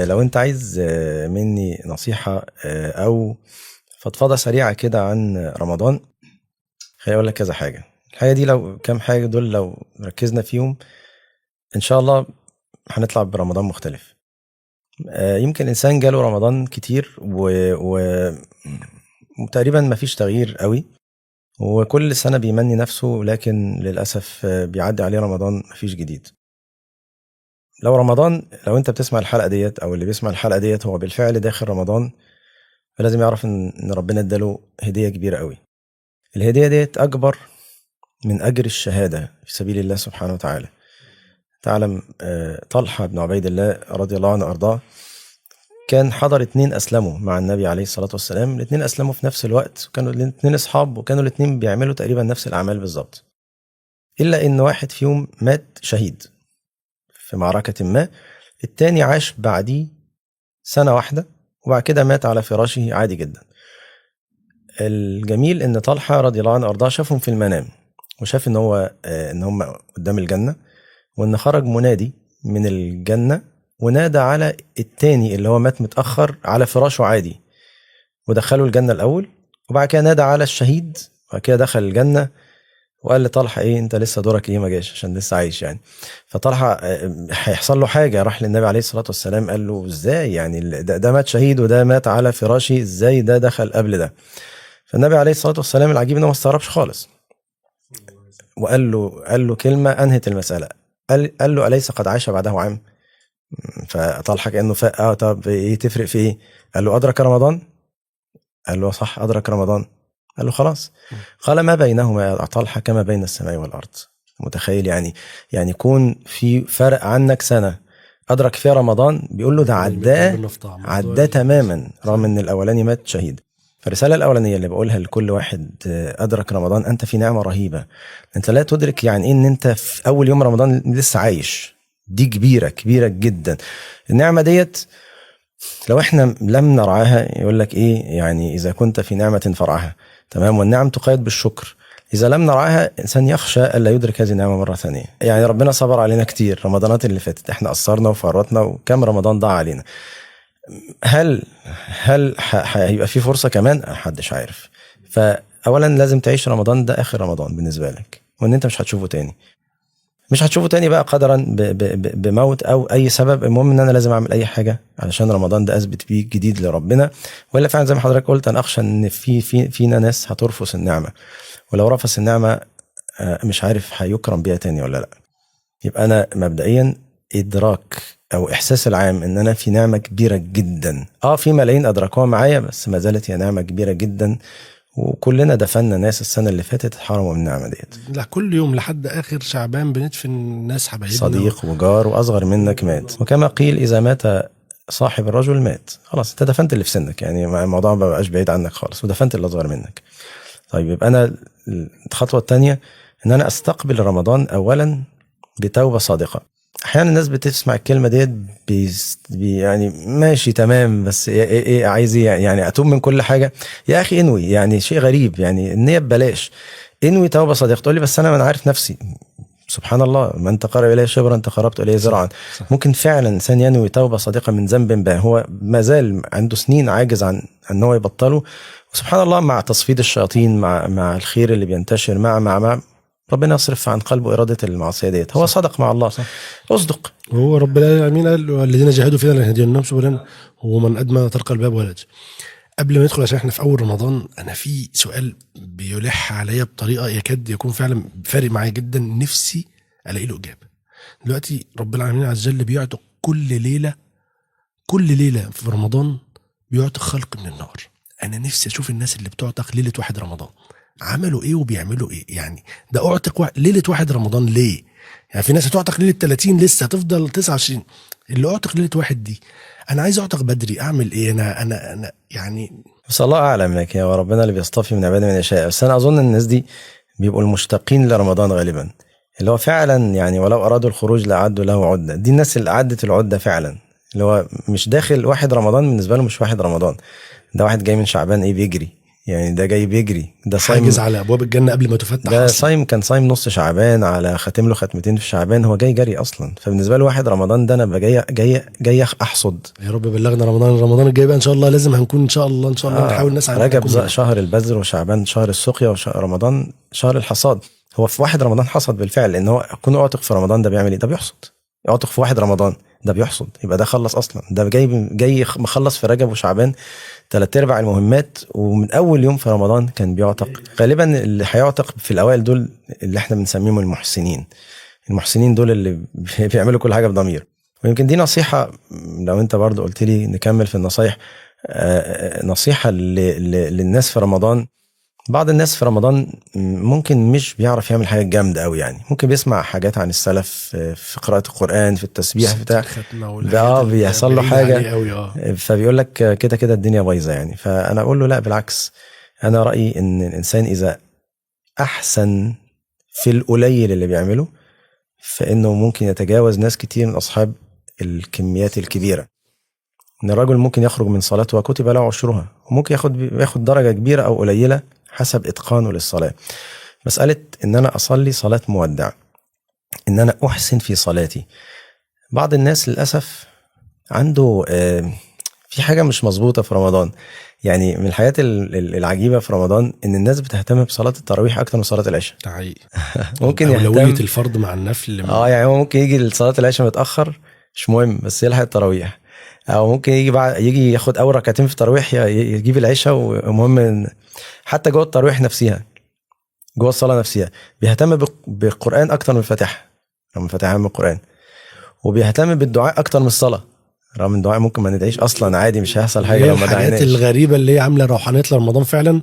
لو انت عايز مني نصيحة او فضفضة سريعة كده عن رمضان، خليني اقول لك كذا حاجة. الحاجة دي لو كام حاجة دول لو ركزنا فيهم ان شاء الله هنطلع برمضان مختلف. يمكن الانسان جاله رمضان كتير وتقريبا ما فيش تغيير قوي، وكل سنة بيمني نفسه، لكن للأسف بيعدي عليه رمضان ما فيش جديد. لو رمضان، لو انت بتسمع الحلقة ديت او اللي بيسمع الحلقة ديت هو بالفعل داخل رمضان، فلازم يعرف ان ربنا اداله هدية كبيرة قوي. الهدية ديت اكبر من اجر الشهادة في سبيل الله سبحانه وتعالى. تعلم طلحة بن عبيد الله رضي الله عنه وارضاه كان حضر 2 اسلموا مع النبي عليه الصلاة والسلام. الاتنين اسلموا في نفس الوقت، وكانوا الاتنين اصحاب، وكانوا الاتنين بيعملوا تقريبا نفس الاعمال بالظبط، الا ان واحد فيهم مات شهيد في معركة ما، التاني عاش بعديه 1 واحدة وبعد كده مات على فراشه عادي جدا. الجميل ان طلحة رضي الله عنه وارضاه شافهم في المنام، وشاف ان هم قدام الجنة، وان خرج منادي من الجنة ونادى على التاني اللي هو مات متأخر على فراشه عادي، ودخله الجنة الاول، وبعد كده نادى على الشهيد، وبعد كده دخل الجنة، وقال لطلحة ايه انت لسه دورك ايه ما جاش عشان لسه عايش يعني. فطلحة هيحصل له حاجة، راح للنبي عليه الصلاة والسلام قال له ازاي يعني ده مات شهيد وده مات على فراشي، ازاي ده دخل قبل ده؟ فالنبي عليه الصلاة والسلام العجيب انه ما استغربش خالص، قال له كلمة انهت المسألة. قال له أليس قد عاش بعده عام؟ فطلحة كأنه فاق، طب ايه تفرق في ايه؟ قال له أدرك رمضان؟ قال له صح أدرك رمضان. قال له خلاص. قال ما بينهما يا طلحة كما بين السماء والأرض. متخيل يعني يكون في فرق عنك سنة أدرك فيها رمضان، بيقول له ده عداه تماما، رغم ان الأولاني مات شهيد. فالرسالة الأولانية اللي بقولها لكل واحد أدرك رمضان، أنت في نعمة رهيبة. أنت لا تدرك يعني إيه إن أنت في أول يوم رمضان لسه عايش، دي كبيرة جدا. النعمة ديت لو احنا لم نرعاها، يقول لك ايه يعني اذا كنت في نعمة فرعها، تمام، والنعم تقيد بالشكر. اذا لم نرعاها انسان يخشى الا يدرك هذه النعمة مرة ثانية. يعني ربنا صبر علينا كتير، رمضانات اللي فاتت احنا قصرنا وفرطنا، وكم رمضان ضاع علينا. هل هيبقى في فرصة كمان؟ محدش عارف. فاولا لازم تعيش رمضان ده اخر رمضان بالنسبة لك، وان انت مش هتشوفه تاني بقى قدرا بموت او اي سبب. المهم ان انا لازم اعمل اي حاجه علشان رمضان ده اثبت بيه جديد لربنا، ولا فعلا زي ما حضرتك قلت انا اخشى ان فينا ناس هترفض النعمه، ولو رفض النعمه مش عارف هيكرم بيها تاني ولا لا. يبقى انا مبدئيا ادراك او احساس العام ان انا في نعمه كبيره جدا. في ملايين ادركوها معايا، بس ما زالت هي نعمه كبيره جدا، وكلنا دفننا ناس السنة اللي فاتت اتحرموا من النعمة ديت. لا، كل يوم لحد آخر شعبان بندفن ناس حبايبنا، صديق وجار وأصغر منك مات، وكما قيل إذا مات صاحب الرجل مات، خلاص انت دفنت اللي في سنك، يعني الموضوع ما بقاش بعيد عنك خالص، ودفنت اللي أصغر منك. طيب يبقى أنا الخطوة الثانية ان أنا أستقبل رمضان أولا بتوبة صادقة. احيانا الناس بتسمع الكلمه ديت يعني ماشي تمام، بس ايه عايز ايه يعني اتوب من كل حاجه؟ يا اخي انوي، يعني شيء غريب، يعني النيه ببلاش. انوي توبه صادقه. تقول لي بس انا عارف نفسي. سبحان الله، من تقرب اليه شبرا تقربت اليه ذراعا. ممكن فعلا انسان ينوي توبه صادقه من ذنب ما هو ما زال عنده سنين عاجز عن ان هو يبطله، وسبحان الله مع تصفيد الشياطين، مع الخير اللي بينتشر، مع ربنا يصرف عن قلبه إرادة المعصية ديت. هو صدق مع الله. أصدق. وهو رب العالمين قال والذين جاهدوا فينا لنهدينهم سبلنا ومن أدمن طرق الباب ولج. قبل ما ندخل، عشان احنا في أول رمضان، أنا في سؤال بيلح عليا بطريقة يكاد يكون فعلا فارق معايا جدا، نفسي ألاقي له إجابة. دلوقتي رب العالمين عز وجل بيعتق كل ليلة في رمضان، بيعتق خلق من النار. أنا نفسي أشوف الناس اللي بتعتق ليلة 1 رمضان عملوا ايه وبيعملوا ايه. يعني ده اعتق ليله 1 رمضان ليه؟ يعني في ناس هتعتق ليله 30 لسه هتفضل 29، اللي اعتق ليله 1 دي انا عايز اعتق بدري، اعمل ايه؟ انا يعني بس الله اعلم لك يا ربنا اللي بيصطفي من عباده من يشاء. بس انا اظن الناس دي بيبقوا المشتاقين لرمضان غالبا، اللي هو فعلا يعني ولو ارادوا الخروج لاعدوا له عده. دي الناس اللي اعدت العده فعلا، اللي هو مش داخل 1 رمضان بالنسبه له مش 1 رمضان، ده واحد جاي من شعبان ايه بيجري يعني ده جاي بيجري، ده صايم حاجز على ابواب الجنه قبل ما تفتح ده أصلاً. صايم، كان صايم نص شعبان على ختم له ختمتين في شعبان، هو جاي جري اصلا. فبالنسبه له واحد رمضان ده انا جاي احصد. يا رب بلغنا رمضان الجاي بقى ان شاء الله، لازم هنكون ان شاء الله نحاول نسعى إن إحنا رجب نكون معاه. شهر البذر، وشعبان شهر السقيا، ورمضان شهر الحصاد. هو في واحد رمضان حصد بالفعل، لان هو كونه اعتق في رمضان ده بيعمل ايه؟ ده بيحصد. اعتق في واحد رمضان ده بيحصد، يبقى ده خلص اصلا، ده جاي مخلص في رجب وشعبان 3/4 المهمات. ومن اول يوم في رمضان كان بيعتق. غالبا اللي هيعتق في الاوائل دول اللي احنا بنسميهم المحسنين دول اللي بيعملوا كل حاجه بضمير. ويمكن دي نصيحه، لو انت برضو قلت لي نكمل في النصايح، نصيحه للناس في رمضان. بعض الناس في رمضان ممكن مش بيعرف يعمل حاجة جامدة قوي، يعني ممكن بيسمع حاجات عن السلف في قراءة القرآن، في التسبيح بتاع بيحصل له حاجة، فبيقول لك كده كده الدنيا بايظة يعني. فأنا أقول له لا، بالعكس، أنا رأيي إن الإنسان إذا أحسن في القليل اللي بيعمله، فإنه ممكن يتجاوز ناس كتير من أصحاب الكميات الكبيرة. إن الرجل ممكن يخرج من صلاته وكتب له عشرها، وممكن ياخد درجة كبيرة أو قليلة حسب إتقانه للصلاة. مسألة إن أنا أصلي صلاة مودع، إن أنا أحسن في صلاتي. بعض الناس للأسف عنده في حاجة مش مظبوطة في رمضان. يعني من الحاجات العجيبة في رمضان إن الناس بتهتم بصلاة التراويح أكتر من صلاة العشاء. ممكن أولوية الفرض مع النفل. يعني هو ممكن يجي لصلاة العشاء متأخر، مش مهم، بس يلحق التراويح. او ممكن يجي ياخد اول ركعتين في التراويح، يجيب العشاء. ومهم حتى جوه التراويح نفسها، جوه الصلاه نفسها، بيهتم بالقران اكتر من الفاتحه، رغم الفاتحه من القران. وبيهتم بالدعاء اكتر من الصلاه، رغم الدعاء ممكن ما ندعيش اصلا عادي، مش هيحصل حاجه لو ما دعيناش. الحاجات الغريبه اللي هي عامله روحانيه لرمضان فعلا،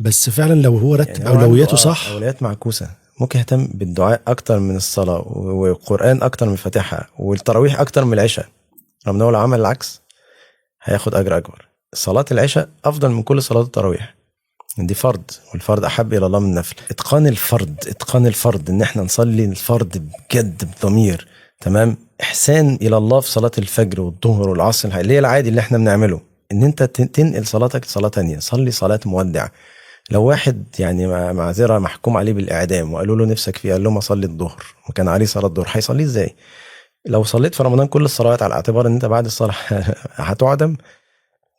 بس فعلا لو هو رتب يعني اولوياته صح، اولويات معكوسه. ممكن يهتم بالدعاء اكتر من الصلاه، والقران اكتر من الفاتحه، والتراويح اكتر من العشاء، رغم انه لو عمل العكس هياخد اجر اكبر. صلاه العشاء افضل من كل صلاه التراويح، دي فرض، والفرض احب الى الله من النفل. اتقان الفرض ان احنا نصلي الفرض بجد بضمير، تمام. احسان الى الله في صلاه الفجر والظهر والعصر، اللي هي العادي اللي احنا بنعمله، ان انت تنقل صلاتك لصلاه تانية. صلي صلاه مودع. لو واحد يعني معذره محكوم عليه بالاعدام وقالوا له نفسك فيه، قال لهم اصلي الظهر وكان عليه صلاه الظهر، هيصلي ازاي؟ لو صليت في رمضان كل الصلوات على اعتبار ان انت بعد الصلاه هتعدم،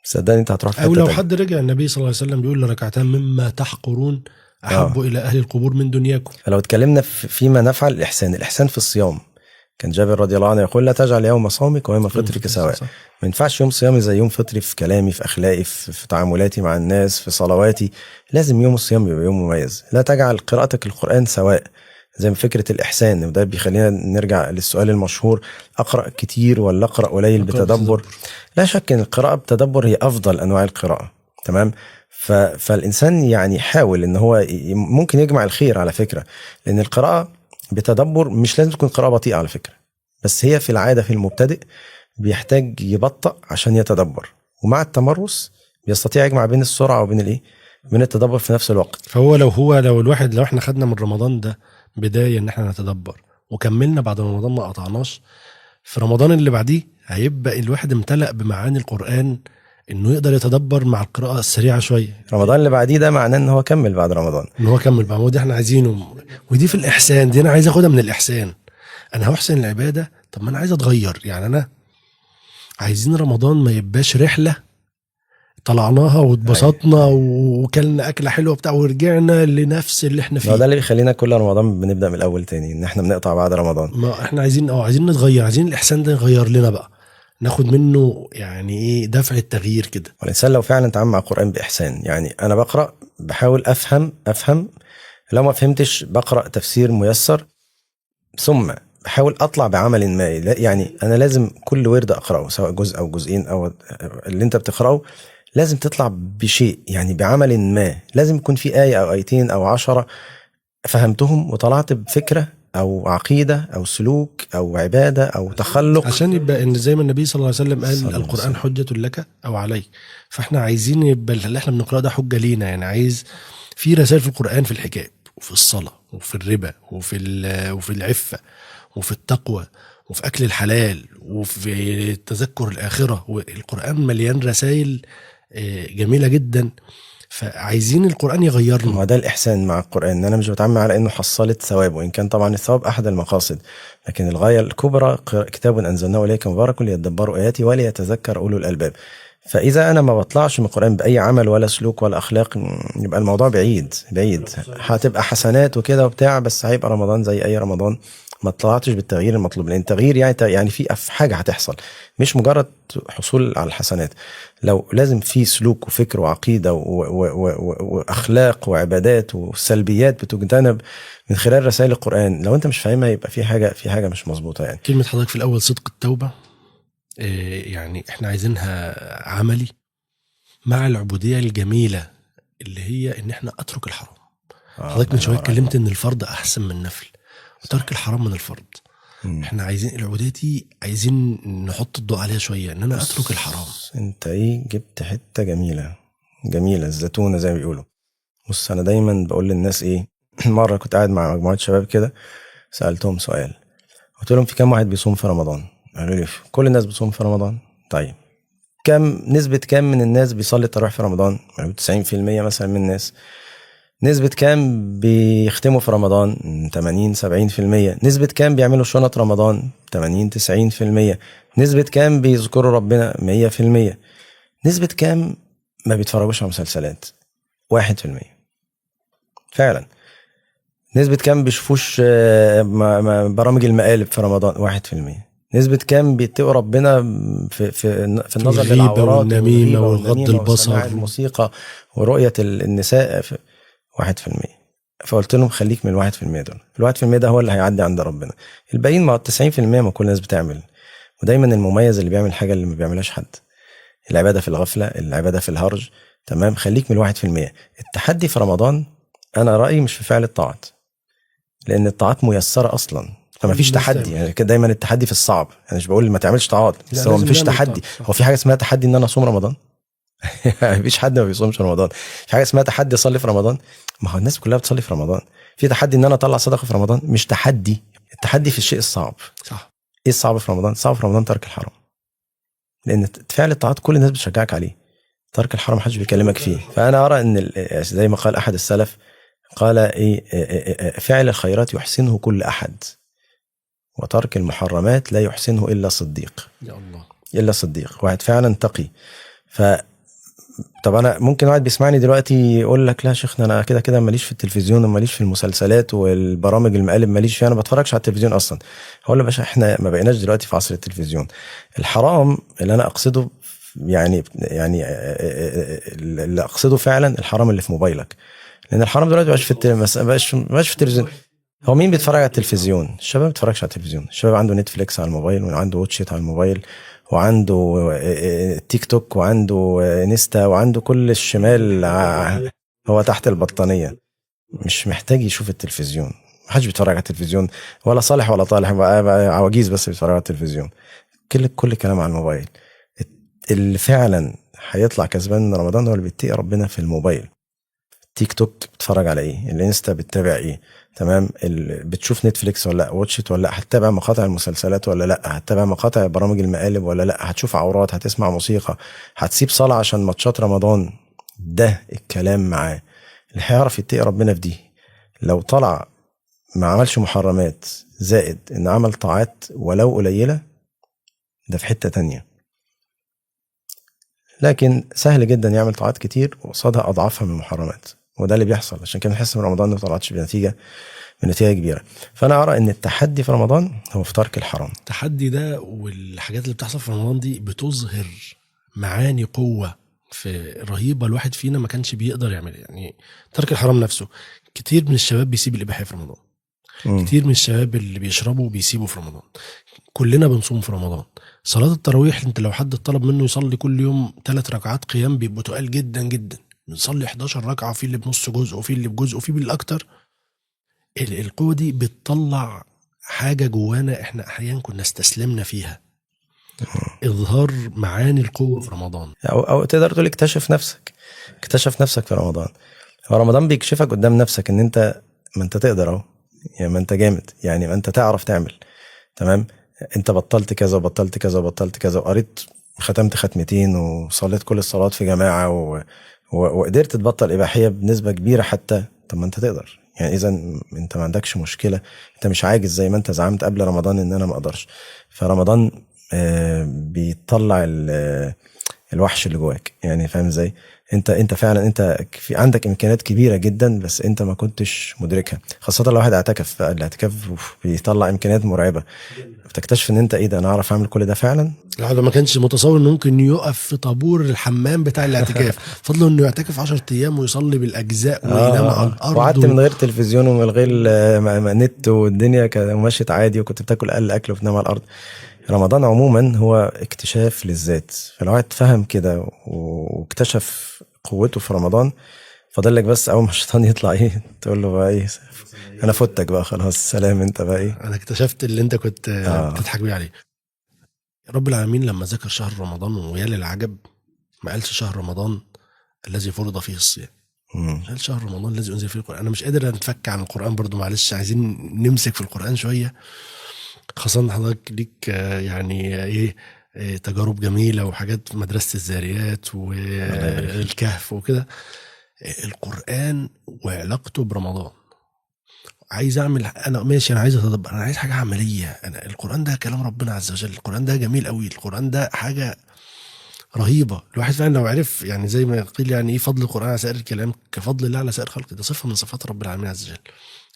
صدقني انت هتروح في او لو حد رجع، النبي صلى الله عليه وسلم بيقول لركعتان مما تحقرون احب الى اهل القبور من دنياكم. فلو اتكلمنا فيما نفعل الاحسان في الصيام، كان جابر رضي الله عنه يقول لا تجعل يوم صومك ويوم فطرك سواء. ما ينفعش يوم صيامي زي يوم فطري، في كلامي، في اخلاقي، في تعاملاتي مع الناس، في صلواتي. لازم يوم الصيام يبقى يوم مميز. لا تجعل قراءتك القرآن سواء، زي ما فكرة الإحسان. وده بيخلينا نرجع للسؤال المشهور، أقرأ كتير ولا أقرأ قليل بتدبر؟ لا شك أن القراءة بتدبر هي أفضل أنواع القراءة، تمام. فالإنسان يعني حاول أن هو ممكن يجمع الخير على فكرة، لأن القراءة بتدبر مش لازم تكون قراءة بطيئة على فكرة، بس هي في العادة في المبتدئ بيحتاج يبطأ عشان يتدبر، ومع التمرس بيستطيع يجمع بين السرعة وبين من التدبر في نفس الوقت. فهو لو احنا خدنا من رمضان ده بداية ان احنا نتدبر، وكملنا بعد رمضان ما قطعناش، في رمضان اللي بعديه هيبقى الواحد امتلأ بمعاني القرآن انه يقدر يتدبر مع القراءة السريعة شوية. رمضان اللي بعديه ده معناه ان هو كمل بعد رمضان، ان هو كمل بقى، ودي احنا عايزينه. ودي في الإحسان دي انا عايز اخدها من الإحسان. انا هحسن العبادة، طب ما انا عايز اتغير. يعني انا عايزين رمضان ما يبقاش رحلة طلعناها واتبسطنا وكلنا أكلة حلوة بتاع ورجعنا لنفس اللي احنا فيه. ده اللي بيخلينا كل رمضان بنبدأ من الأول تاني، ان احنا بنقطع بعد رمضان. ما احنا عايزين نتغير، عايزين الإحسان ده يغير لنا بقى، ناخد منه يعني ايه دفع التغيير كده. والإنسان لو فعلا تعامل مع القرآن بإحسان، يعني أنا بقرأ بحاول أفهم، لو ما فهمتش بقرأ تفسير ميسر، ثم بحاول أطلع بعمل ما. يعني أنا لازم كل ورد أقرأه، سواء جزء أو جزئين أو اللي أنت بتقرأه، لازم تطلع بشيء، يعني بعمل ما. لازم يكون في آية أو آيتين أو 10 فهمتهم وطلعت بفكرة أو عقيدة أو سلوك أو عبادة أو تخلق، عشان يبقى إن زي ما النبي صلى الله عليه وسلم قال القرآن حجة لك أو عليك. فإحنا عايزين يبقى اللي إحنا بنقرأه ده حجة لينا. يعني عايز في رسائل في القرآن، في الحجاب وفي الصلاة وفي الربا وفي العفة وفي التقوى وفي أكل الحلال وفي تذكر الآخرة. والقرآن مليان رسائل جميلة جدا. فعايزين القرآن يغيرنا. ما ده الإحسان مع القرآن، إن أنا مش بتعامل على إنه حصلت ثواب، وإن كان طبعا الثواب أحد المقاصد، لكن الغاية الكبرى كتاب أنزلناه إليك مبارك ليدبروا آياتي وليتذكر أولو الألباب. فإذا أنا ما بطلعش من القرآن بأي عمل ولا سلوك ولا أخلاق، يبقى الموضوع بعيد بعيد. هتبقى حسنات وكده وبتاع، بس هيبقى رمضان زي أي رمضان، ما طلعتش بالتغيير المطلوب. لأن التغيير يعني في حاجة هتحصل، مش مجرد حصول على الحسنات. لو لازم في سلوك وفكر وعقيدة وأخلاق وعبادات وسلبيات بتجتنب من خلال رسائل القرآن. لو أنت مش فاهمها يبقى في حاجة مش مظبوطة يعني. كلمة حضرتك في الأول صدق التوبة، يعني احنا عايزينها عملي مع العبودية الجميلة اللي هي ان احنا اترك الحرام. حضرتك من شوية اتكلمت ان الفرض احسن من النفل، وترك الحرام من الفرض. احنا عايزين العبودية دي، عايزين نحط الضوء عليها شوية، ان انا اترك الحرام. انت جبت حتة جميلة الزتونة زي ما بيقولوا. بص انا دايما بقول للناس مرة كنت قاعد مع مجموعة شباب كده، سألتهم سؤال، قلت لهم في كم واحد بيصوم في رمضان؟ قالوا لي كل الناس بتصوم في رمضان. طيب نسبة كم من الناس بيصلي التراويح في رمضان؟ 90% مثلا من الناس. نسبة كام بيختموا في رمضان؟ 80-70%. نسبة كام بيعملوا شنط رمضان؟ 80-90%. نسبة كام بيذكروا ربنا؟ 100%. نسبة كام ما بيتفرجوش على مسلسلات؟ 1%. فعلا. نسبة كام بيشوفوش برامج المقالب في رمضان؟ 1%. نسبة كام بيتقوا ربنا في النظر للعورات والنميمة والغض البصر الموسيقى ورؤية النساء؟ 1%. فقلت لهم خليك من 1% دول. 1% ده هو اللي هيعدي عند ربنا. الباقيين مع 90% ما كل الناس بتعمل. ودايما المميز اللي بيعمل حاجة اللي ما بيعملهاش حد. العبادة في الغفلة، العبادة في الهرج. تمام، خليك من 1%. التحدي في رمضان أنا رأيي مش في فعل الطاعات، لأن الطاعات ميسرة أصلا، فما فيش تحدي. يعني دايما التحدي في الصعب. أنا مش بقول ما تعملش طاعات، بس هو ما فيش تحدي. هو في حاجة اسمها تحدي إن أنا أصوم رمضان؟ مفيش حد ما بيصومش رمضان. في حاجه اسمها تحدي اصلي في رمضان؟ ما هو الناس كلها بتصلي في رمضان. في تحدي ان انا اطلع صدقه في رمضان؟ مش تحدي. التحدي في الشيء الصعب. صح. ايه الصعب في رمضان؟ الصعب في رمضان ترك الحرام، لان فعل الطاعات كل الناس بتشجعك عليه، ترك الحرام محدش بيكلمك فيه. فانا ارى ان زي ما قال احد السلف، قال فعل الخيرات يحسنه كل احد، وترك المحرمات لا يحسنه الا صديق. يا الله، الا صديق، واحد فعلا تقي. طب انا ممكن واحد بيسمعني دلوقتي يقول لك لا شيخنا انا كده كده ماليش في التلفزيون وماليش في المسلسلات والبرامج المقالب، ماليش فيها، انا ما بتفرجش على التلفزيون اصلا. هقول له باشا احنا ما بقيناش دلوقتي في عصر التلفزيون. الحرام اللي انا اقصده يعني اللي اقصده فعلا الحرام اللي في موبايلك، لان الحرام دلوقتي مبقاش في التلفزيون. هو مين بيتفرج على التلفزيون؟ الشباب ما بيتفرجش على التلفزيون. الشباب عنده نتفليكس على الموبايل، وعنده واتشيت على الموبايل، وعنده تيك توك، وعنده انستا، وعنده كل الشمال هو تحت البطانية. مش محتاج يشوف التلفزيون. محدش بيتفرج على التلفزيون، ولا صالح ولا طالح، بقى عواجيز بس بيتفرج على التلفزيون. كل كلام على الموبايل. اللي فعلا هيطلع كسبان من رمضان هو اللي بيتقي ربنا في الموبايل. تيك توك بتتفرج على ايه؟ الانستا بتتابع ايه؟ تمام. بتشوف نتفليكس ولا لا؟ واتشت ولا لا؟ هتتابع مقاطع المسلسلات ولا لا؟ هتتابع مقاطع برامج المقالب ولا لا؟ هتشوف عورات؟ هتسمع موسيقى؟ هتسيب صلاة عشان ماتشات رمضان؟ ده الكلام معاه. اللي هيعرف يتقي ربنا في دي، لو طلع ما عملش محرمات زائد ان عمل طاعات ولو قليلة، ده في حتة تانية. لكن سهل جدا يعمل طاعات كتير وقصادها اضعافها من المحرمات، وده اللي بيحصل. عشان كده نحس من رمضان ما طلعتش بنتيجه كبيره. فانا ارى ان التحدي في رمضان هو في ترك الحرام. التحدي ده والحاجات اللي بتحصل في رمضان دي بتظهر معاني قوه في رهيبه الواحد فينا ما كانش بيقدر يعملها. يعني ترك الحرام نفسه، كتير من الشباب بيسيب الاباحيه في رمضان. كتير من الشباب اللي بيشربوا بيسيبوا في رمضان. كلنا بنصوم في رمضان. صلاة التراويح انت لو حد طلب منه يصلي كل يوم 3 ركعات قيام بيبقوا تقال جدا جدا. بنصلي 11 ركعة، في اللي بنص جزء وفي اللي بجزء وفي بالاكتر. القوة دي بتطلع حاجة جوانا احنا احيانا كنا استسلمنا فيها. اظهار معاني القوة في رمضان، او تقدر تقول اكتشف نفسك في رمضان. رمضان بيكشفك قدام نفسك ان انت ما انت تقدر اهو، يعني ما انت جامد، يعني ما انت تعرف تعمل. تمام. انت بطلت كذا وبطلت كذا وبطلت كذا، وقريت ختمت ختمتين وصليت كل الصلوات في جماعة وقدرت تبطل اباحيه بنسبه كبيره حتى، طب ما انت تقدر يعني. اذا انت ما عندكش مشكله، انت مش عاجز زي ما انت زعمت قبل رمضان ان انا ما اقدرش. فرمضان بيطلع الوحش اللي جواك يعني، فاهم ازاي؟ انت فعلا انت في عندك امكانيات كبيره جدا، بس انت ما كنتش مدركها. خاصه لو واحد اعتكف، الاعتكاف بيطلع امكانيات مرعبه، بتكتشف ان انت ايه ده، انا اعرف اعمل كل ده فعلا. الواحد ما كانش متصور انه ممكن يقف في طبور الحمام بتاع الاعتكاف فضلوا انه يعتكف 10 ايام ويصلي بالاجزاء وينام على الارض وقعدت من غير تلفزيون ومن غير نت، والدنيا كانت مشيت عادي، وكنت بتاكل اقل اكل وبتنام على الارض. رمضان عموما هو اكتشاف للذات، فلو واحد فهم كده واكتشف قوته في رمضان، فاضل لك بس اول ما الشيطان يطلع ايه تقول له بقى ايه، انا فوتك بقى خلاص، سلام انت بقى ايه. انا اكتشفت اللي انت كنت بتضحك بيه عليه. رب العالمين لما ذكر شهر رمضان ويا للعجب ما قالش شهر رمضان الذي فرض فيه الصيام، قال شهر رمضان الذي انزل فيه القرآن. انا مش قادر اتفك عن القرآن برضو، معلش عايزين نمسك في القرآن شوية، خاصة حضرتك ليك يعني ايه تجارب جميلة وحاجات في مدرسة الذاريات والكهف وكده. القرآن وعلاقته برمضان، عايز اعمل انا ماشي، انا عايز اتدبر، انا عايز حاجة عملية. انا القرآن ده كلام ربنا عز وجل، القرآن ده جميل قوي، القرآن ده حاجة رهيبة. الواحد فعلا لو عرف يعني زي ما قيل يعني ايه فضل القرآن على سائر الكلام كفضل الله على سائر خلقه، ده صفة من صفات رب العالمين عز وجل.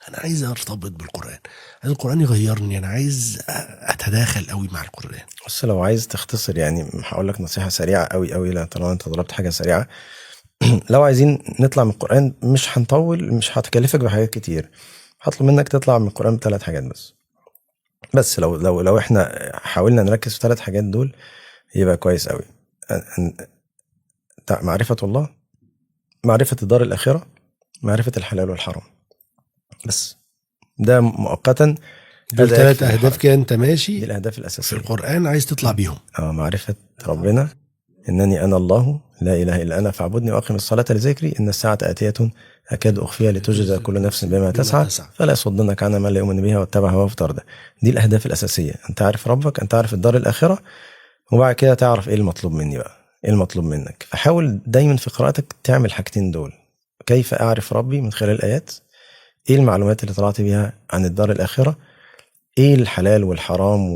انا عايز ارتبط بالقرآن، عايز القرآن يغيرني، انا عايز اتداخل قوي مع القرآن. بس لو عايز تختصر يعني هقول لك نصيحة سريعة قوي قوي، لا طالما انت طلبت حاجة سريعة. لو عايزين نطلع من القرآن مش هنطول، مش هتكلفك بحاجات كتير، هطلب منك تطلع من القرآن ب3 حاجات بس لو احنا حاولنا نركز في 3 حاجات دول يبقى كويس قوي. معرفة الله، معرفة الدار الآخرة، معرفة الحلال والحرام. بس ده مؤقتا دول 3 أهداف كده انت ماشي، دي الأهداف الأساسية في القرآن عايز تطلع بيهم. معرفة ربنا، إنني أنا الله لا إله إلا أنا فاعبدني وأقم الصلاة لذكري، إن الساعة آتية أكاد أخفيها لتجزى كل نفس بما تسعى فلا يصدنك عنها من لا يؤمن بها واتبع هواه فتردى. دي الأهداف الأساسية، أنت عارف ربك، أنت عارف الدار الآخرة، وبعد كده تعرف إيه المطلوب مني بقى، إيه المطلوب منك. فحاول دايما في قراءتك تعمل حاجتين دول: كيف أعرف ربي من خلال الآيات، إيه المعلومات اللي طلعت بيها عن الدار الآخرة، ايه الحلال والحرام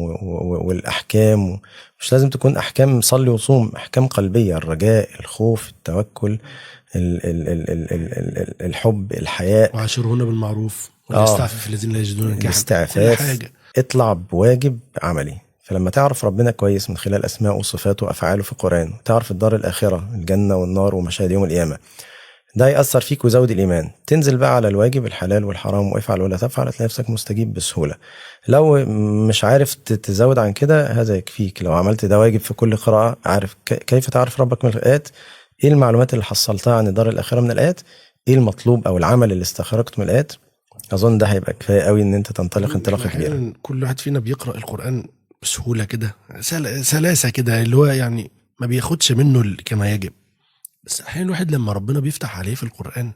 والاحكام. مش لازم تكون احكام صلي وصوم، احكام قلبيه: الرجاء، الخوف، التوكل، الحب، الحياء. وعاشرهن بالمعروف والاستعفاف الذين لا يجدون نكاحا. الاستعفاف، اطلع بواجب عملي. فلما تعرف ربنا كويس من خلال اسماءه وصفاته وافعاله في القران، وتعرف الدار الاخره، الجنه والنار ومشاهد يوم القيامه، ده يأثر فيك ويزود الإيمان. تنزل بقى على الواجب، الحلال والحرام، وافعل ولا تفعل، تلاقي نفسك مستجيب بسهولة. لو مش عارف تزود عن كده هذا يكفيك. لو عملت ده واجب في كل قراءة، عارف كيف تعرف ربك من الآيات، ايه المعلومات اللي حصلتها عن الدار الآخرة من الآيات، ايه المطلوب أو العمل اللي استخرجته من الآيات، أظن ده هيبقى كفاية قوي إن أنت تنطلق انطلاقة كبيرة. كل واحد فينا بيقرأ القرآن بسهولة كده، سلاسة كده، اللي هو يعني ما بياخدش منه كما يجب. بس احيانا الواحد لما ربنا بيفتح عليه في القرآن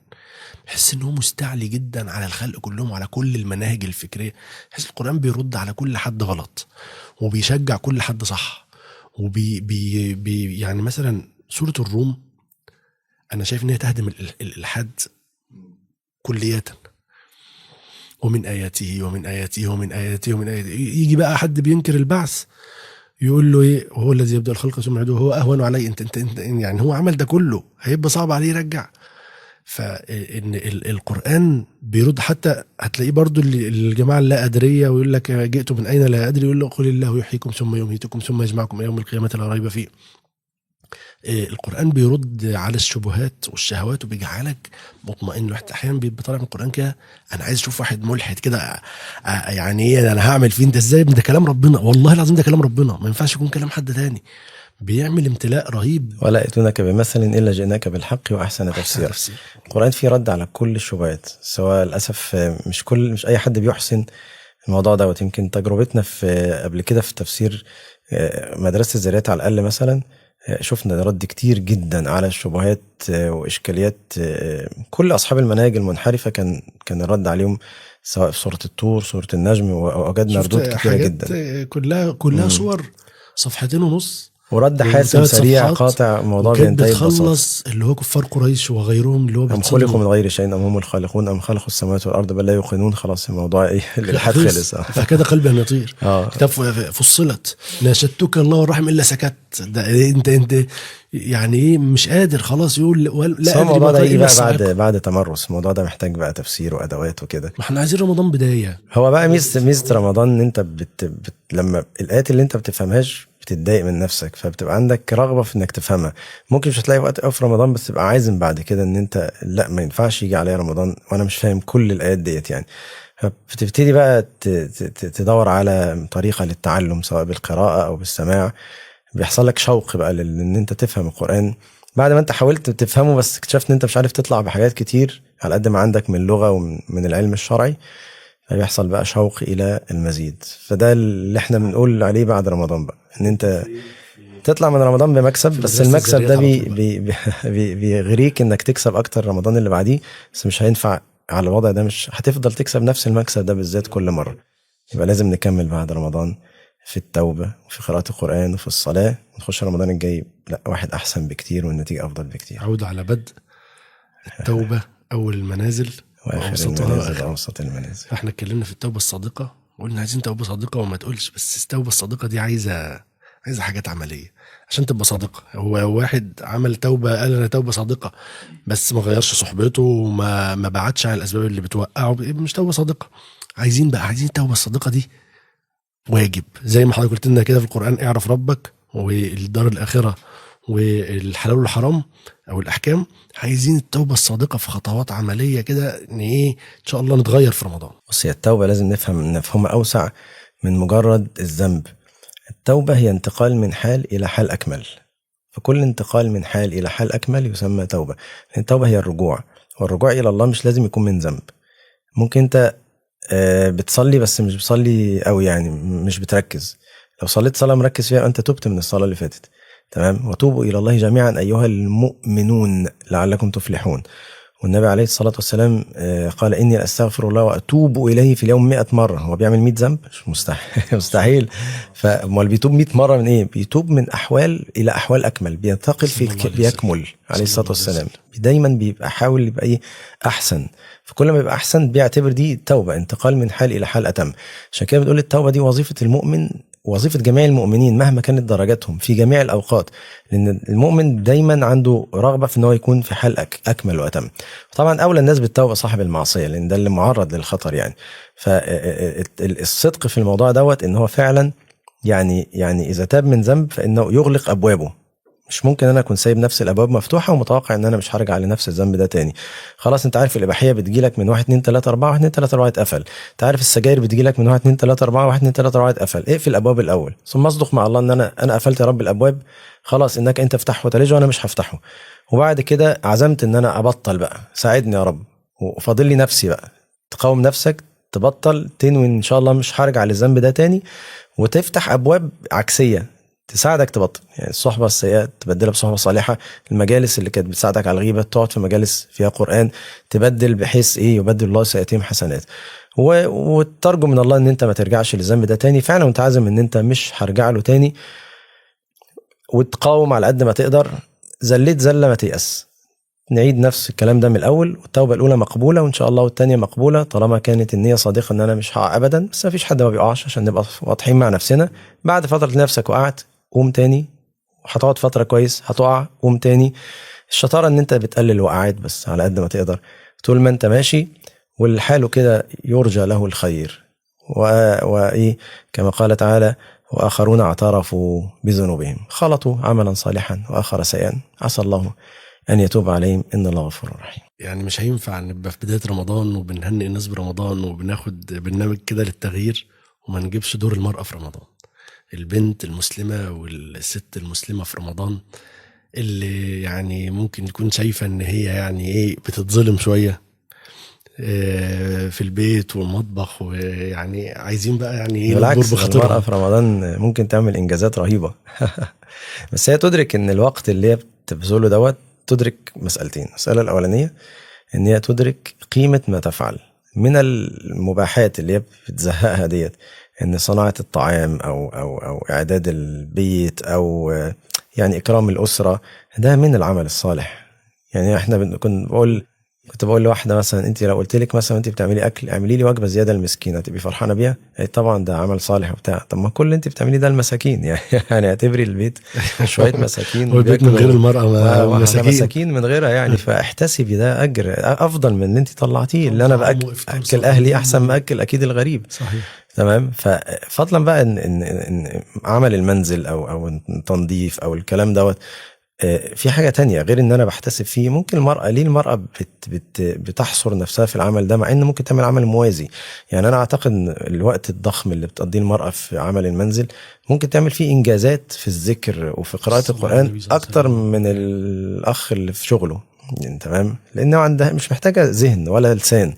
بحس انه مستعلي جدا على الخلق كلهم وعلى كل المناهج الفكرية. بحس القرآن بيرد على كل حد غلط وبيشجع كل حد صح. يعني مثلا سورة الروم انا شايف ان هي تهدم الالحاد كلية. ومن آياته ومن آياته ومن آياته ومن آياته، يجي بقى حد بينكر البعث يقول له ايه، وهو الذي يبدأ الخلق ثم يعيده هو اهون عليه. انت يعني هو عمل ده كله، هيبقى صعب عليه يرجع. فان القرآن بيرد. حتى هتلاقيه برضو الجماعة اللا أدرية ويقول لك جئت من أين لا أدري، يقول له قل الله يحييكم ثم يميتكم ثم يجمعكم يوم القيامة لا ريب فيه. القرآن بيرد على الشبهات والشهوات وبيجعلك مطمئن. الواحد احيانا بيطلع من القرآن كده انا عايز اشوف واحد ملحد كده، يعني ايه انا هعمل فين ده ازاي، ده كلام ربنا، والله العظيم ده كلام ربنا، ما ينفعش يكون كلام حد تاني. بيعمل امتلاء رهيب. ولا يأتونك بمثل إلا جئناك بالحق وأحسن تفسير. القرآن فيه رد على كل الشبهات، سواء للأسف مش أي حد بيحسن الموضوع دوت. يمكن تجربتنا في قبل كده في تفسير مدرسة الذاريات على الأقل مثلا، شفنا رد كتير جدا على الشبهات وإشكاليات كل أصحاب المناهج المنحرفة. كان الرد عليهم سواء في سورة الطور، سورة النجم، ووجدنا ردود كتيرة جدا. كلها صور 2.5 صفحة ورد حاسم 3 سريع صفحات، قاطع، الموضوع وكانت بينتهي ببساطه. بتخلص اللي هو كفار قريش وغيرهم اللي هو أم خلقوا بيتصدموا. من غير شيء أم هم الخالقون أم خلقوا السماوات والأرض بل لا يوقنون. خلاص الموضوع إيه، الإلحاد خلص. فكاد قلبي ان يطير. كتاب فصلت ناشدتك الله والرحم الا سكت. ده انت يعني ايه، مش قادر خلاص يقول لا ادري الموضوع ما ده يجي الا بقى الصاعقة. بعد تمرس. الموضوع ده محتاج بقى تفسير وادوات وكده. ما احنا عايزين رمضان بدايه. هو بقى ميزه رمضان ان انت لما الايات اللي انت بتفهمهاش بتتضايق من نفسك، فبتبقى عندك رغبه في انك تفهمها. ممكن مش هتلاقي وقت قوي في رمضان، بس تبقى عازم بعد كده ان انت لا، ما ينفعش يجي عليا رمضان وانا مش فاهم كل الايات ديت يعني. فبتبتدي بقى تدور على طريقه للتعلم سواء بالقراءه او بالسماع. بيحصل لك شوق بقى ان انت تفهم القرآن بعد ما انت حاولت تفهمه، بس اكتشفت ان انت مش عارف تطلع بحاجات كتير على قد ما عندك من لغة ومن العلم الشرعي. فبيحصل بقى شوق الى المزيد. فده اللي احنا بنقول عليه بعد رمضان بقى، ان انت تطلع من رمضان بمكسب، بس المكسب ده بيغريك انك تكسب اكتر رمضان اللي بعديه. بس مش هينفع على الوضع ده، مش هتفضل تكسب نفس المكسب ده بالذات كل مرة. يبقى لازم نكمل بعد رمضان في التوبة وفي قراءة القرآن وفي الصلاة، ونخش رمضان الجاي لا واحد أحسن بكتير والنتيجة أفضل بكتير. عودة على بدء التوبة أول المنازل وآخر المنازل وأوسط المنازل. احنا اتكلمنا في التوبة الصادقة وقلنا عايزين توبة صادقة، وما تقولش بس التوبة الصادقة دي عايزة حاجات عملية عشان تبقى صادقة. هو واحد عمل توبة قال أنا توبة صادقة بس ما غيرش صحبته وما بعدش عن الأسباب اللي بتوقعه، مش توبة صادقة. عايزين التوبة الصادقة دي واجب، زي ما حضرتك قلت لنا كده في القرآن: اعرف ربك والدار الآخرة والحلال والحرام أو الأحكام. عايزين التوبة الصادقة في خطوات عملية كده، إن إيه إن شاء الله نتغير في رمضان. بس هي التوبة لازم نفهمها أوسع من مجرد الذنب. التوبة هي انتقال من حال إلى حال أكمل، فكل انتقال من حال إلى حال أكمل يسمى توبة. التوبة هي الرجوع، والرجوع إلى الله مش لازم يكون من ذنب. ممكن أنت بتصلي بس مش بتصلي قوي، يعني مش بتركز. لو صليت صلاة مركز فيها أنت تبت من الصلاة اللي فاتت. تمام. وتوبوا إلى الله جميعا أيها المؤمنون لعلكم تفلحون. والنبي عليه الصلاة والسلام قال إني أستغفر الله وأتوب إليه في اليوم 100 مرة. هو بيعمل 100 ذنب؟ مش مستحيل. مستحيل. فمال بيتوب 100 مرة من إيه؟ بيتوب من أحوال إلى أحوال أكمل، بينتقل بيكمل عليه الصلاة والسلام. دايما بيبقى حاول يبقى إيه أحسن. فكل ما يبقى أحسن بيعتبر دي توبة، انتقال من حال إلى حال أتم. عشان كده بنقول التوبة دي وظيفة المؤمن، وظيفة جميع المؤمنين مهما كانت درجاتهم في جميع الأوقات. لأن المؤمن دايما عنده رغبة في أنه يكون في حال أكمل وأتم. طبعا أولى الناس بالتوبة صاحب المعصية، لأن ده اللي معرض للخطر يعني. فالصدق في الموضوع دوت إن هو فعلا يعني إذا تاب من ذنب فإنه يغلق أبوابه. مش ممكن انا اكون سايب نفس الابواب مفتوحه ومتوقع ان انا مش هرجع لنفس الذنب ده تاني. خلاص انت عارف الاباحيه بتجيلك من 1 2 3 4 1 2 3 4 اتقفل. انت عارف السجاير بتجيلك من 1 2 3 4 1 2 3 4 اتقفل. اقفل الابواب الاول ثم اصدق مع الله ان انا قفلت يا رب الابواب، خلاص انك انت افتحه وتلجه وانا مش هفتحه. وبعد كده عزمت ان انا ابطل بقى، ساعدني يا رب. وفاضل لي نفسي بقى، تقاوم نفسك، تبطل، تنوي ان شاء الله مش هرجع للذنب ده تاني، وتفتح ابواب عكسيه تساعدك تبطل. يعني الصحبة السيئة تبدلها بصحبة صالحة. المجالس اللي كانت بتساعدك على الغيبة تقعد في مجالس فيها قرآن، تبدل بحيث ايه يبدل الله سيئاتهم حسنات. وترجو من الله ان انت ما ترجعش للذنب ده تاني فعلا، وانت عازم ان انت مش هرجع له تاني. وتقاوم على قد ما تقدر، زليت زلة ما تيأس. نعيد نفس الكلام ده من الاول. والتوبة الاولى مقبولة وان شاء الله، والتانية مقبولة طالما كانت النية صادقة ان انا مش هقع ابدا. بس ما فيش حد ما بيقعش، عشان نبقى واضحين مع نفسنا. بعد فترة نفسك وقعت قوم تاني، وهتقعد فترة كويس هتقع قوم تاني. الشطارة ان انت بتقلل وقعات بس على قد ما تقدر طول ما انت ماشي، والحال كده يرجى له الخير. وإيه كما قال تعالى: وآخرون اعترفوا بذنوبهم خلطوا عملا صالحا وآخر سيئا عسى الله أن يتوب عليهم إن الله غفور رحيم. يعني مش هينفع نبقى في بداية رمضان وبنهنئ الناس برمضان وبناخد برنامج كده للتغيير وما نجيبش دور المرأة في رمضان. البنت المسلمة والست المسلمة في رمضان، اللي يعني ممكن تكون شايفة ان هي يعني ايه بتتظلم شوية في البيت والمطبخ، ويعني عايزين بقى يعني ايه بالعكس المرأة في رمضان ممكن تعمل انجازات رهيبة. بس هي تدرك ان الوقت اللي هي بتبذله دوت، تدرك مسألتين. المسألة الأولانية ان هي تدرك قيمة ما تفعل. من المباحات اللي هي بتزهقها ديت، ان صناعة الطعام او اعداد البيت او يعني اكرام الاسرة، ده من العمل الصالح. يعني احنا كنت بقول لواحدة مثلا، انت لو قلت لك مثلا انت بتعملي اكل، اعملي لي وجبة زيادة للمسكينة، تبقي فرحانة بيها؟ طبعا ده عمل صالح وبتاع. طب ما كل اللي انت بتعمليه ده المساكين يعني اعتبري البيت شوية هو مساكين البيت من غير بياكلوا، المرأة واحنا مساكين. مساكين من غيرها يعني. فاحتسبي ده اجر افضل من اللي انت طلعتيه، اللي انا طعام وإفطار باكل اهلي صائمين احسن ما اكل اكيد الغريب. صحيح. تمام. ففضلا بقى إن عمل المنزل او التنظيف او الكلام دوت، في حاجة تانية غير ان انا بحتسب فيه. ممكن المرأة بتحصر نفسها في العمل ده، مع ان ممكن تعمل عمل موازي. يعني انا اعتقد ان الوقت الضخم اللي بتقضيه المرأة في عمل المنزل ممكن تعمل فيه انجازات في الذكر وفي قراءة صلى الله القرآن عليه وسلم. اكتر من الاخ اللي في شغله يعني. تمام. لانه عندها مش محتاجة ذهن ولا لسان.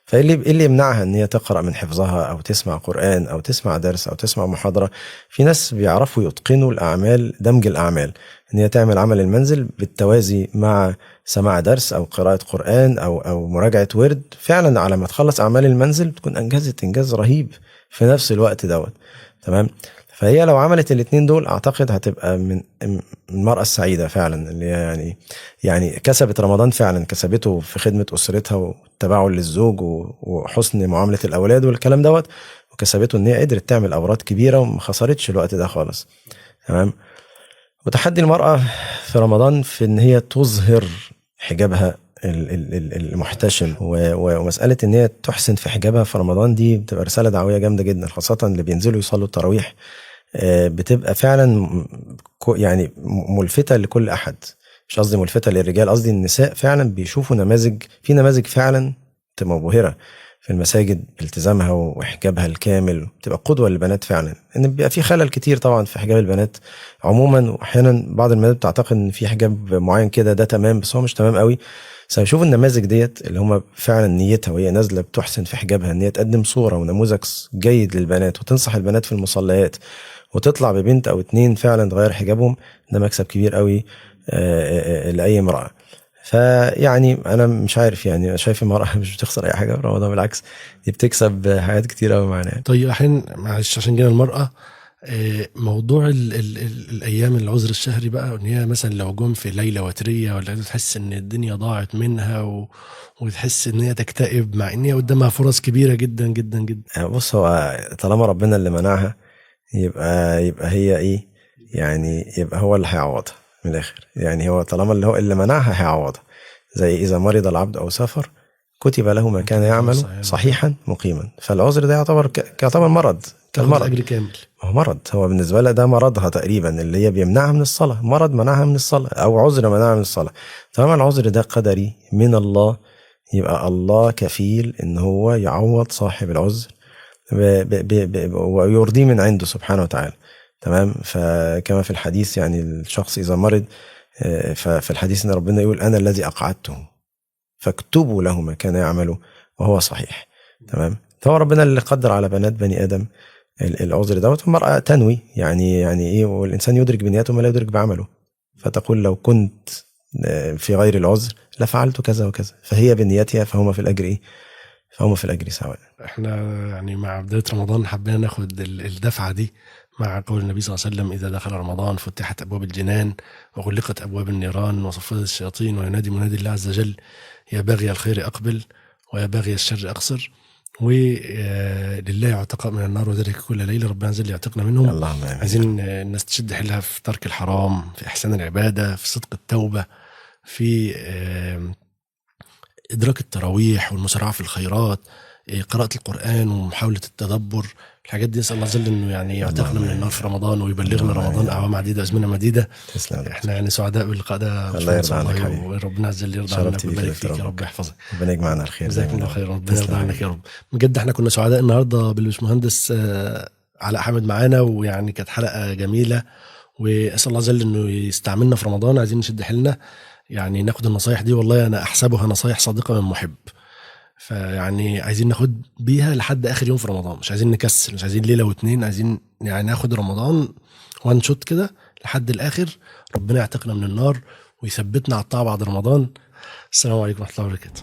فايه اللي يمنعها ان هي تقرأ من حفظها او تسمع قرآن او تسمع درس او تسمع محاضرة؟ في ناس بيعرفوا يتقنوا الاعمال، دمج الاعمال، ان هي تعمل عمل المنزل بالتوازي مع سماع درس او قراءة قرآن او مراجعة ورد. فعلا على ما تخلص اعمال المنزل بتكون انجزت انجاز رهيب في نفس الوقت دوت. تمام. فهي لو عملت الاتنين دول اعتقد هتبقى من المرأة السعيدة فعلا، اللي هي يعني كسبت رمضان فعلا، كسبته في خدمة اسرتها والتباعد للزوج وحسن معاملة الاولاد والكلام دوت، وكسبته ان هي قدرت تعمل اوراد كبيرة وما خسرتش الوقت ده خالص. تمام. وتحدي المرأة في رمضان في ان هي تظهر حجابها المحتشم، ومسألة ان هي تحسن في حجابها في رمضان دي بتبقى رسالة دعوية جامدة جدا، خاصة اللي بينزلوا يصلوا التراويح. بتبقى فعلا يعني ملفتة لكل احد. مش قصدي ملفتة للرجال، قصدي النساء فعلا بيشوفوا نماذج، في نماذج فعلا تبقى مبهرة في المساجد التزامها وحجابها الكامل، بتبقى قدوة للبنات فعلا. ان بيبقى في خلل كتير طبعا في حجاب البنات عموما، واحيانا بعض البنات بتعتقد ان في حجاب معين كده ده تمام، بس هو مش تمام قوي. بس بشوف النماذج ديت اللي هم فعلا نيتها وهي نازله بتحسن في حجابها، ان هي تقدم صوره ونموذج جيد للبنات وتنصح البنات في المصليات، وتطلع ببنت او اتنين فعلا تغير حجابهم، ده مكسب كبير قوي لاي امراه. فيعني انا مش عارف، يعني شايف المرأة مش بتخسر اي حاجة في رمضان، بالعكس دي بتكسب حاجات كتير قوي معانا. طيب احيانا معلش عشان جينا المرأة، موضوع ال الايام العذر الشهري بقى، ان هي مثلا لو جم في ليلة وترية ولا تحس ان الدنيا ضاعت منها وتحس ان هي تكتئب، مع ان هي قدامها فرص كبيرة جدا جدا جدا. بص، هو طالما ربنا اللي منعها يبقى هي ايه يعني، يبقى هو اللي هيعوضها من الاخر. يعني هو طالما اللي منعها هيعوضها. زي اذا مرض العبد او سافر كتب له ما كان يعمل صحيحا مقيما. فالعذر ده يعتبر مرض كالمرض، الاجر كامل. هو مرض، هو بالنسبه لها ده مرضها تقريبا، اللي هي بيمنعها من الصلاه، مرض منعها من الصلاه او عذر منعها من الصلاه. طالما العذر ده قدري من الله، يبقى الله كفيل ان هو يعوض صاحب العذر ويرضيه من عنده سبحانه وتعالى. تمام. فكما في الحديث يعني الشخص اذا مرض، ففي الحديث ان ربنا يقول انا الذي اقعدته فاكتبوا له ما كان يعمله وهو صحيح. تمام. فهو ربنا اللي قدر على بنات بني ادم العذر دوت. والمرأة تنوي يعني ايه، والانسان يدرك بنياته ما لا يدرك بعمله. فتقول لو كنت في غير العذر لفعلت كذا وكذا، فهي بنيتها فهما في الاجر ايه، فهم في الاجر سواء. احنا يعني مع بداية رمضان حبينا ناخد الدفعة دي مع قول النبي صلى الله عليه وسلم إذا دخل رمضان فتحت أبواب الجنان وغلقت أبواب النيران وصفدت الشياطين وينادي منادي الله عز وجل يا باغي الخير أقبل ويا باغي الشر أقصر، ولله عتقاء من النار وذلك كل ليلة، ربنا عز وجل يعتقنا منهم. اللهم آمين. عايزين الناس تشد حيلها في ترك الحرام، في إحسان العبادة، في صدق التوبة، في إدراك التراويح والمسارعة في الخيرات، قراءة القرآن ومحاولة التدبر. الحاجات دي نسأل الله عز وجل انه يعني يعتقنا من النار في رمضان ويبلغنا رمضان اعوام عديده ازمنه مديده. احنا يعني سعداء باللقاء ده. الله يرضى عنك حبيبي، وربنا عز وجل يرضى عنك ويبارك فيك يا رب يحفظك. ربنا يجمعنا الخير. جزاك الله خير، ربنا يرضى عنك يا رب. بجد احنا كنا سعداء النهارده بالباشمهندس علاء حامد معانا، ويعني كانت حلقه جميله، واسال الله عز وجل انه يستعملنا في رمضان. عايزين نشد حيلنا يعني ناخد النصايح دي، والله انا احسبها نصايح صادقه من محب. فيعني عايزين ناخد بيها لحد اخر يوم في رمضان، مش عايزين نكسل، مش عايزين ليله واتنين، عايزين يعني ناخد رمضان وان شوت كده لحد الاخر. ربنا يعتقنا من النار ويثبتنا على الطاعه بعد رمضان. السلام عليكم ورحمه الله وبركاته.